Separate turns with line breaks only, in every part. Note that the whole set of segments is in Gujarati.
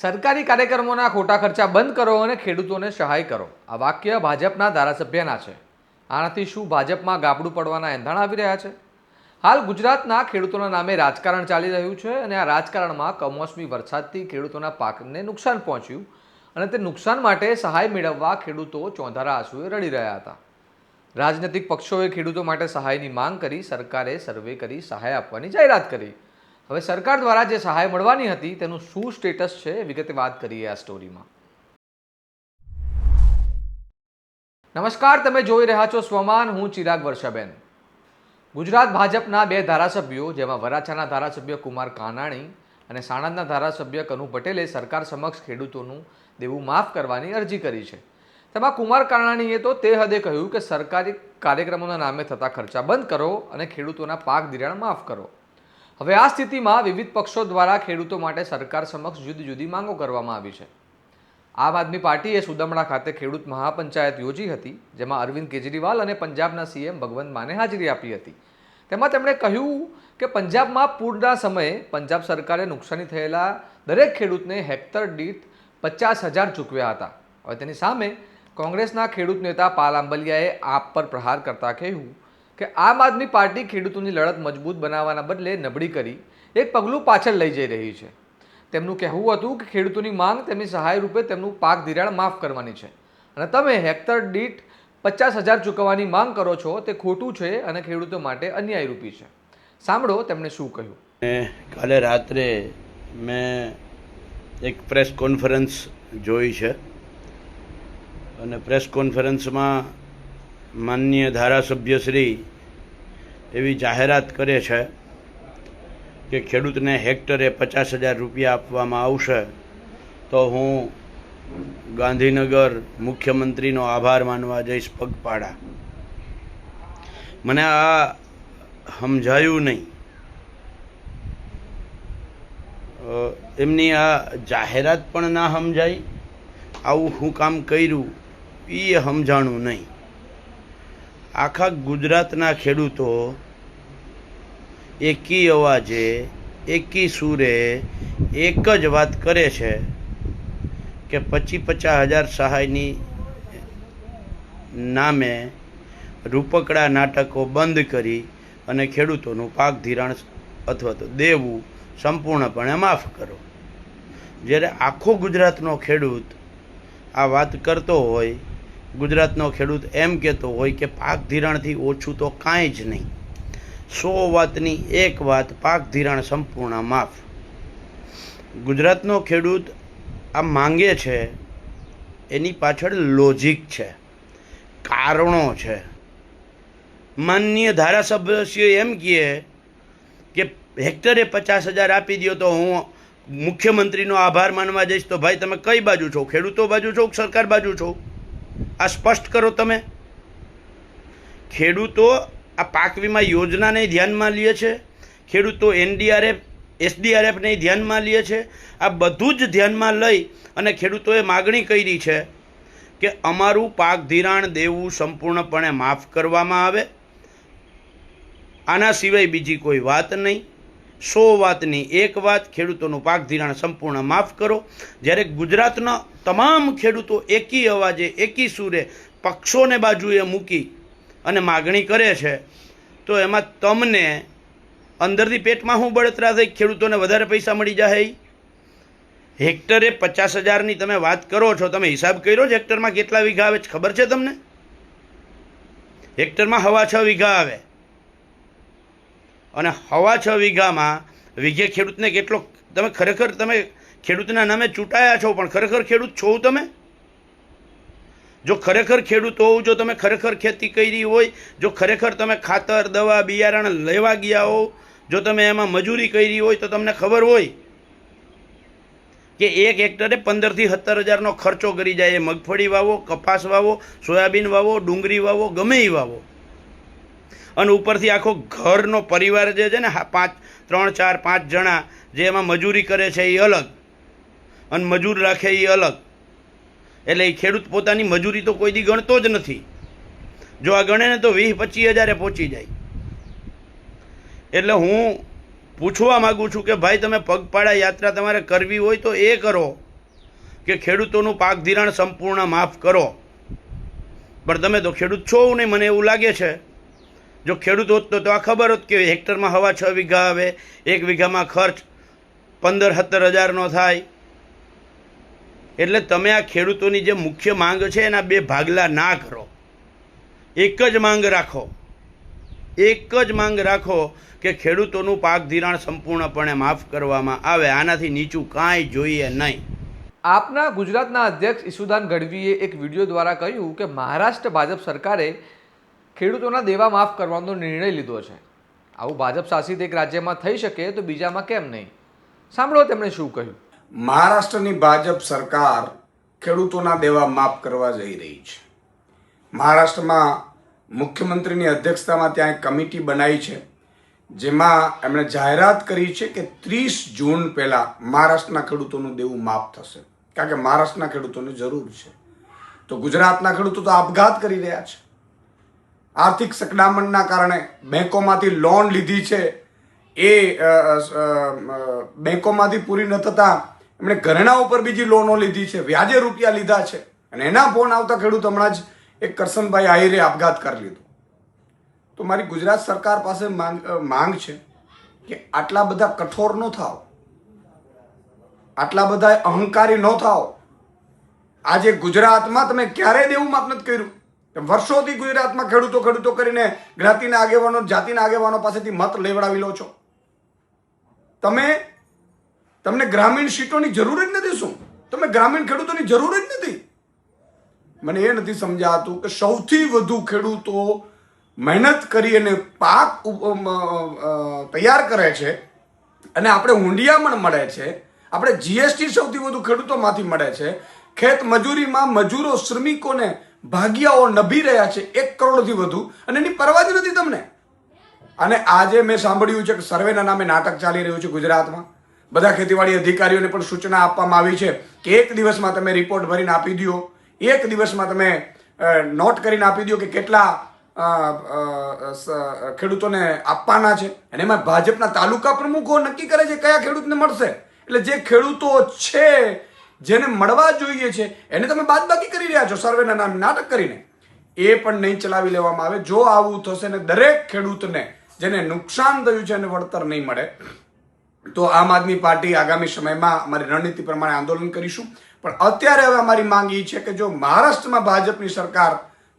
સરકારી કાર્યક્રમોના ખોટા ખર્ચા બંધ કરો અને ખેડૂતોને સહાય કરો. આ વાક્ય ભાજપના ધારાસભ્યના છે. આનાથી શું ભાજપમાં ગાબડું પડવાના એંધાણ આવી રહ્યા છે? હાલ ગુજરાતના ખેડૂતોના નામે રાજકારણ ચાલી રહ્યું છે અને આ રાજકારણમાં કમોસમી વરસાદથી ખેડૂતોના પાકને નુકસાન પહોંચ્યું અને તે નુકસાન માટે સહાય મેળવવા ખેડૂતો ચોંધારા આંસુએ રડી રહ્યા હતા. રાજનૈતિક પક્ષોએ ખેડૂતો માટે સહાયની માંગ કરી. સરકારે સર્વે કરી સહાય આપવાની જાહેરાત કરી. હવે સરકાર દ્વારા જે સહાય મળવાની હતી તેનું શું સ્ટેટસ છે એ વિગતે વાત કરીએ આ સ્ટોરીમાં. નમસ્કાર, તમે જોઈ રહ્યા છો સ્વમાન. હું ચિરાગ વર્ષાબેન. ગુજરાત ભાજપના બે ધારાસભ્યો, જેમાં વરાછાના ધારાસભ્ય કુમાર કાનાણી અને સાણંદના ધારાસભ્ય કનુ પટેલે સરકાર સમક્ષ ખેડૂતોનું દેવું માફ કરવાની અરજી કરી છે. તેમાં કુમાર કાનાણીએ તો તે હદે કહ્યું કે સરકારી કાર્યક્રમોના નામે થતા ખર્ચા બંધ કરો અને ખેડૂતોના પાક ધિરાણ માફ કરો. હવે આ સ્થિતિમાં વિવિધ પક્ષો દ્વારા ખેડૂતો માટે સરકાર સમક્ષ જુદી જુદી માંગો કરવામાં આવી છે. આમ આદમી પાર્ટીએ સુદમડા ખાતે ખેડૂત મહાપંચાયત યોજી હતી, જેમાં અરવિંદ કેજરીવાલ અને પંજાબના સીએમ ભગવંત માને હાજરી આપી હતી. તેમાં તેમણે કહ્યું કે પંજાબમાં પૂરના સમયે પંજાબ સરકારે નુકસાની થયેલા દરેક ખેડૂતને હેક્ટર દીઠ 50,000 ચૂકવ્યા હતા. હવે તેની સામે કોંગ્રેસના ખેડૂત નેતા પાલ આંબલિયાએ આપ પર પ્રહાર કરતા કહ્યું કે આમ આદમી પાર્ટી ખેડૂતોની લડત મજબૂત બનાવવાના બદલે નબળી કરી એક પગલું પાછળ લઈ જઈ રહી છે. તેમનું કહેવું હતું કે ખેડૂતોની માંગ તેમની સહાય રૂપે તેમનું પાક ધિરાણ માફ કરવાની છે અને તમે હેક્ટર દીઠ 50,000 ચૂકવવાની માંગ કરો છો તે ખોટું છે અને ખેડૂતો માટે અન્યાયરૂપી છે. સાંભળો તેમણે શું કહ્યું.
કાલે રાત્રે મેં એક પ્રેસ કોન્ફરન્સ જોઈ છે અને પ્રેસ કોન્ફરન્સમાં માનનીય ધારાસભ્યશ્રી એવી જાહેરાત કરે છે કે ખેડૂતને હેક્ટરે 50,000 રૂપિયા આપવામાં આવશે. તો હું ગાંધીનગર મુખ્યમંત્રીનો આભાર માનવા જઈશ પગપાળા. મને આ સમજાયું નહીં. એમની આ જાહેરાત પણ ના સમજાય, આવું હું કામ કર્યું એ સમજાણું નહીં. આખા ગુજરાતના ખેડૂતો એકી અવાજે એકી સૂરે એક જ વાત કરે છે કે 50,000 સહાયની નામે રૂપકડા નાટકો બંધ કરી અને ખેડૂતોનું પાક ધિરાણ અથવા તો દેવું સંપૂર્ણપણે માફ કરો. જ્યારે આખો ગુજરાતનો ખેડૂત આ વાત કરતો હોય, ગુજરાતનો ખેડૂત એમ કહેતો હોય કે પાક ધિરાણથી ઓછું તો કાંઈ જ નહીં, 100 વાતની એક વાત, પાક ધિરાણ સંપૂર્ણ માફ. ગુજરાતનો ખેડૂત આ માંગે છે એની પાછળ લોજિક છે, કારણો છે. માનનીય ધારાસભ્યશ્રીઓ એમ કહે કે હેક્ટરે 50,000 આપી દો તો હું મુખ્યમંત્રીનો આભાર માનવા જઈશ. તો ભાઈ તમે કઈ બાજુ છો? ખેડૂતો બાજુ છો કે સરકાર બાજુ છો? આ સ્પષ્ટ કરો તમે. ખેડૂતો આ પાક વીમા યોજનાને ધ્યાનમાં લે છે, ખેડૂતો NDRF SDRFને ધ્યાનમાં લે છે. આ બધું જ ધ્યાનમાં લઈ અને ખેડૂતોએ માગણી કરી છે કે અમારું પાક ધિરાણ દેવું સંપૂર્ણપણે માફ કરવામાં આવે. આના સિવાય બીજી કોઈ વાત નહીં. 100 વાતની એક વાત, ખેડૂતોનું પાક ધિરાણ સંપૂર્ણ માફ કરો. જ્યારે ગુજરાતના તમામ ખેડૂતો એકી અવાજે એકી સૂરે પક્ષોને બાજુએ મૂકી અને માગણી કરે છે, તો એમાં તમને અંદરથી પેટમાં શું બળતરા થઈ? ખેડૂતોને વધારે પૈસા મળી જાય. હેક્ટરે 50,000ની તમે વાત કરો છો, તમે હિસાબ કર્યો છે હેક્ટરમાં કેટલા વીઘા આવે છે? ખબર છે તમને? હેક્ટરમાં 6.5 વીઘા આવે અને 6.5 વીઘામાં વીઘે ખેડૂતને કેટલો? તમે ખરેખર તમે ખેડૂતના નામે ચૂંટાયા છો, પણ ખરેખર ખેડૂત છો તમે? જો ખરેખર ખેડૂત હોવ, જો તમે ખરેખર ખેતી કરી હોય, જો ખરેખર તમે ખાતર દવા બિયારણ લેવા ગયા હો, જો તમે એમાં મજૂરી કરી હોય, તો તમને ખબર હોય કે એક હેક્ટરે 15,000 થી 17,000નો ખર્ચો કરી જાય. મગફળી વાવો, કપાસ વાવો, સોયાબીન વાવો, ડુંગળી વાવો, ગમે એ વાવો, અને ઉપરથી આખો ઘરનો પરિવાર જે છે ને, 3, 4, 5 જણા જે એમાં મજૂરી કરે છે એ અલગ, અને મજૂર રાખે એ અલગ. એટલે એ ખેડૂત પોતાની મજૂરી તો કોઈ દી ગણતો જ નથી. જો આ ગણે ને તો 20-25 હજારે પહોંચી જાય. એટલે હું પૂછવા માગું છું કે ભાઈ તમે પગપાળા યાત્રા તમારે કરવી હોય તો એ કરો, કે ખેડૂતોનું પાક ધિરાણ સંપૂર્ણ માફ કરો, પણ તમે તો ખેડૂત છો નહીં, મને એવું લાગે છે. જો ખેડૂત હોત તો આ ખબર હોત કે હેક્ટરમાં હવા 6 વીઘા આવે, 1 વીઘામાં ખર્ચ 15-17 હજારનો થાય. એટલે તમે આ ખેડૂતોની જે મુખ્ય માંગ છે એના 2 ભાગલા ના કરો, એક જ માંગ રાખો. એક જ માંગ રાખો કે ખેડૂતોનું પાક ધિરાણ સંપૂર્ણપણે માફ કરવામાં આવે. આનાથી નીચું કાંઈ જોઈએ નહીં.
આપના ગુજરાતના અધ્યક્ષ ઈસુદાન ગઢવીએ એક વિડીયો દ્વારા કહ્યું કે મહારાષ્ટ્ર ભાજપ સરકારે ખેડૂતોના દેવા માફ કરવાનો નિર્ણય લીધો છે. આવું ભાજપ શાસિત એક રાજ્યમાં થઈ શકે તો બીજામાં કેમ નહીં? સાંભળો તેમણે શું કહ્યું.
મહારાષ્ટ્રની ભાજપ સરકાર ખેડૂતોના દેવા માફ કરવા જઈ રહી છે. મહારાષ્ટ્રમાં મુખ્યમંત્રીની અધ્યક્ષતામાં ત્યાં એક કમિટી બનાવી છે, જેમાં એમણે જાહેરાત કરી છે કે 30 જૂન પહેલા મહારાષ્ટ્રના ખેડૂતોનું દેવું માફ થશે, કારણ કે મહારાષ્ટ્રના ખેડૂતોને જરૂર છે. તો ગુજરાતના ખેડૂતો તો આપઘાત કરી રહ્યા છે. આર્થિક સકડામણના કારણે બેંકોમાંથી લોન લીધી છે, એ બેંકોમાંથી પૂરી ન થતાં એમણે ઘરેણા ઉપર બીજી લોનો લીધી છે, વ્યાજે રૂપિયા લીધા છે, અને એના ફોન આવતા ખેડૂત હમણાં જ એક કરસનભાઈ આહિરે આપઘાત કરી લીધો. તો મારી ગુજરાત સરકાર પાસે માંગ છે કે આટલા બધા કઠોર ન થાઓ, આટલા બધા અહંકારી ન થાઓ. આજે ગુજરાતમાં તમે ક્યારેય દેવું માફ નથી કર્યું. વર્ષોથી ગુજરાતમાં ખેડૂતો કરીને જ્ઞાતિના આગેવાનો, જાતિના આગેવાનો પાસેથી મત લેવડાવી લો છો. તમને ગ્રામીણ સીટોની જરૂર જ નથી. શું તમે ગ્રામીણ ખેડૂતોની જરૂર જ નથી? મને એ નથી સમજાતું કે સૌથી વધુ ખેડૂતો મહેનત કરી અને પાક તૈયાર કરે છે, અને આપણે હુંડિયામણ મળે છે, આપણે જીએસટી સૌથી વધુ ખેડૂતોમાંથી મળે છે, ખેત મજૂરીમાં મજૂરો શ્રમિકોને ભાગિયાઓ નભી રહ્યા છે 1 કરોડથી વધુ, અને એની પરવા જ નથી તમને. અને આજે મેં સાંભળ્યું છે કે સર્વેના નામે નાટક ચાલી રહ્યું છે ગુજરાતમાં. બધા ખેતીવાડી અધિકારીઓને પણ સૂચના આપવામાં આવી છે કે 1 દિવસમાં તમે રિપોર્ટ ભરીને આપી દો, 1 દિવસમાં તમે નોટ કરીને આપી દો કે કેટલા ખેડૂતોને આપવાના છે. અને એમાં ભાજપના તાલુકા પ્રમુખો નક્કી કરે છે કયા ખેડૂતને મળશે. એટલે જે ખેડૂતો છે, જેને મળવા જોઈએ છે, એને તમે બાદબાકી કરી રહ્યા છો સર્વેના નામે નાટક કરીને. એ પણ નહીં ચલાવી લેવામાં આવે. જો આવું થશે ને દરેક ખેડૂતને જેને નુકસાન થયું છે એને વળતર નહીં મળે, તો આમ આદમી પાર્ટી આગામી સમયમાં અમારી રણનીતિ પ્રમાણે આંદોલન કરીશું. પણ અત્યારે હવે અમારી માંગ એ છે કે જો મહારાષ્ટ્રમાં ભાજપની સરકાર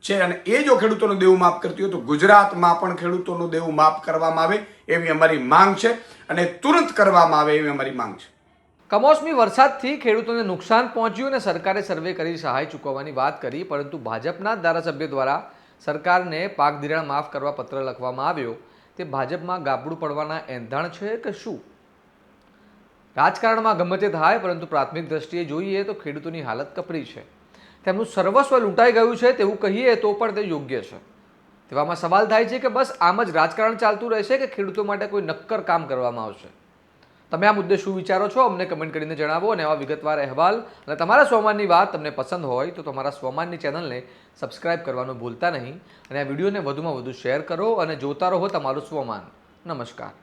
છે અને એ જો ખેડૂતોનું દેવું માફ કરતી હોય તો ગુજરાતમાં પણ ખેડૂતોનું દેવું માફ કરવામાં આવે એવી અમારી માંગ છે, અને તુરંત કરવામાં આવે એવી અમારી માંગ છે.
કમોસમી વરસાદથી ખેડૂતોને નુકસાન પહોંચ્યું અને સરકારે સર્વે કરી સહાય ચૂકવવાની વાત કરી, પરંતુ ભાજપના ધારાસભ્ય દ્વારા સરકારને પાક ધિરાણ માફ કરવા પત્ર લખવામાં આવ્યો. તે ભાજપમાં ગાબડું પડવાના એંધાણ છે કે શું? રાજકારણમાં ગમે તે થાય, પરંતુ પ્રાથમિક દ્રષ્ટિએ જોઈએ તો ખેડૂતોની હાલત કપરી છે. તેમનું સર્વસ્વ લૂંટાઈ ગયું છે તેવું કહીએ તો પણ તે યોગ્ય છે. તેવામાં સવાલ થાય છે કે બસ આમ જ રાજકારણ ચાલતું રહેશે કે ખેડૂતો માટે કોઈ નક્કર કામ કરવામાં આવશે? તમે આ મુદ્દે શું વિચારો છો? અમને કમેન્ટ કરીને જણાવો. અને આવા વિગતવાર અહેવાલ અને તમારા સ્વમાનની વાત તમને પસંદ હોય તો તમારા સ્વમાનની ચેનલને સબસ્ક્રાઇબ કરવાનું ભૂલતા નહીં, અને આ વિડીયોને વધુમાં વધુ શેર કરો અને જોતા રહો તમારું સ્વમાન. નમસ્કાર.